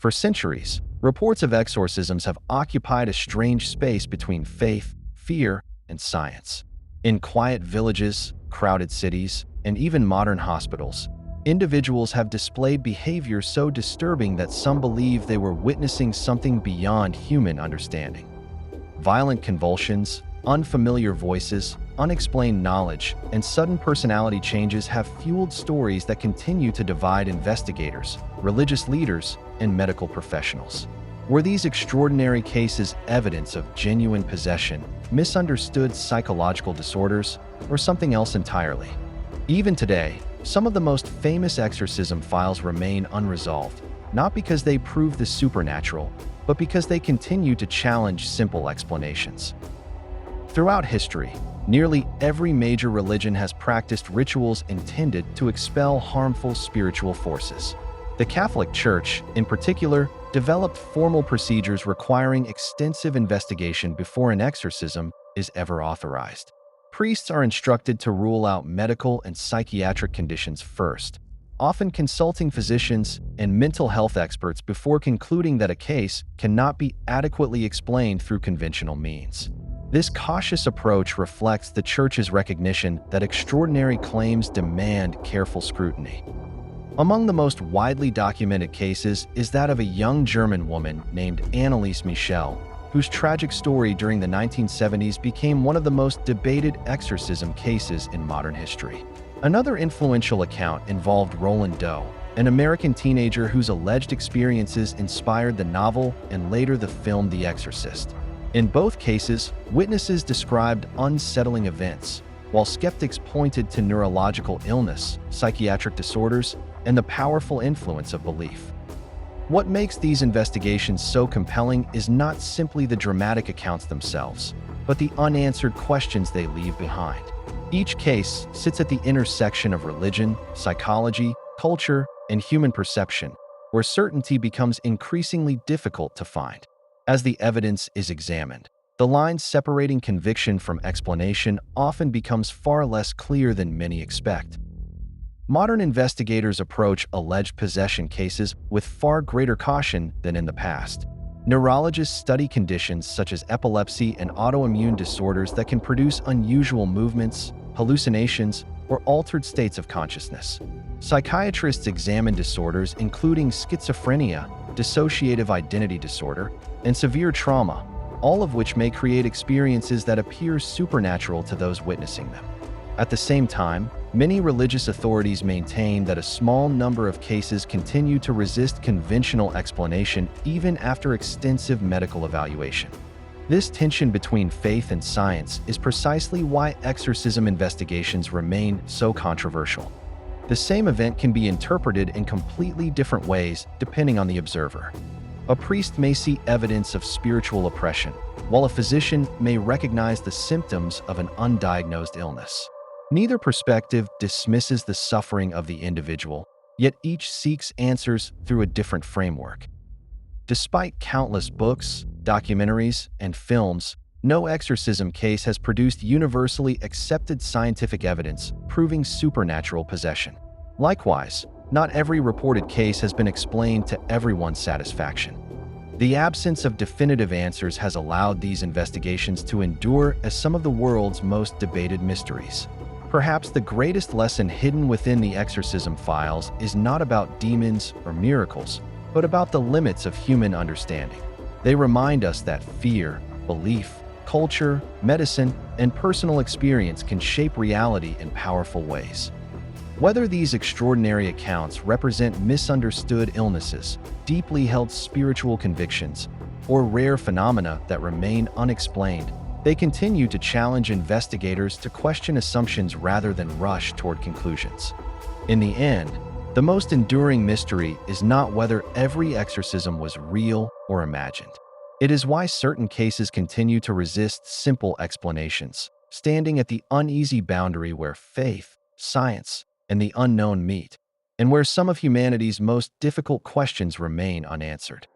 For centuries, reports of exorcisms have occupied a strange space between faith, fear, and science. In quiet villages, crowded cities, and even modern hospitals, individuals have displayed behavior so disturbing that some believe they were witnessing something beyond human understanding. Violent convulsions, unfamiliar voices, unexplained knowledge, and sudden personality changes have fueled stories that continue to divide investigators, religious leaders, and medical professionals. Were these extraordinary cases evidence of genuine possession, misunderstood psychological disorders, or something else entirely? Even today, some of the most famous exorcism files remain unresolved, not because they prove the supernatural, but because they continue to challenge simple explanations. Throughout history, nearly every major religion has practiced rituals intended to expel harmful spiritual forces. The Catholic Church, in particular, developed formal procedures requiring extensive investigation before an exorcism is ever authorized. Priests are instructed to rule out medical and psychiatric conditions first, often consulting physicians and mental health experts before concluding that a case cannot be adequately explained through conventional means. This cautious approach reflects the Church's recognition that extraordinary claims demand careful scrutiny. Among the most widely documented cases is that of a young German woman named Anneliese Michel, whose tragic story during the 1970s became one of the most debated exorcism cases in modern history. Another influential account involved Roland, an American teenager whose alleged experiences inspired the novel and later the film The Exorcist. In both cases, witnesses described unsettling events, while skeptics pointed to neurological illness, psychiatric disorders, and the powerful influence of belief. What makes these investigations so compelling is not simply the dramatic accounts themselves, but the unanswered questions they leave behind. Each case sits at the intersection of religion, psychology, culture, and human perception, where certainty becomes increasingly difficult to find. As the evidence is examined, the line separating conviction from explanation often becomes far less clear than many expect. Modern investigators approach alleged possession cases with far greater caution than in the past. Neurologists study conditions such as epilepsy and autoimmune disorders that can produce unusual movements, hallucinations, or altered states of consciousness. Psychiatrists examine disorders including schizophrenia, dissociative identity disorder, and severe trauma, all of which may create experiences that appear supernatural to those witnessing them. At the same time, many religious authorities maintain that a small number of cases continue to resist conventional explanation even after extensive medical evaluation. This tension between faith and science is precisely why exorcism investigations remain so controversial. The same event can be interpreted in completely different ways depending on the observer. A priest may see evidence of spiritual oppression, while a physician may recognize the symptoms of an undiagnosed illness. Neither perspective dismisses the suffering of the individual, yet each seeks answers through a different framework. Despite countless books, documentaries, and films, no exorcism case has produced universally accepted scientific evidence proving supernatural possession. Likewise, not every reported case has been explained to everyone's satisfaction. The absence of definitive answers has allowed these investigations to endure as some of the world's most debated mysteries. Perhaps the greatest lesson hidden within the exorcism files is not about demons or miracles, but about the limits of human understanding. They remind us that fear, belief, culture, medicine, and personal experience can shape reality in powerful ways. Whether these extraordinary accounts represent misunderstood illnesses, deeply held spiritual convictions, or rare phenomena that remain unexplained, they continue to challenge investigators to question assumptions rather than rush toward conclusions. In the end, the most enduring mystery is not whether every exorcism was real or imagined. It is why certain cases continue to resist simple explanations, standing at the uneasy boundary where faith, science, and the unknown meet, and where some of humanity's most difficult questions remain unanswered.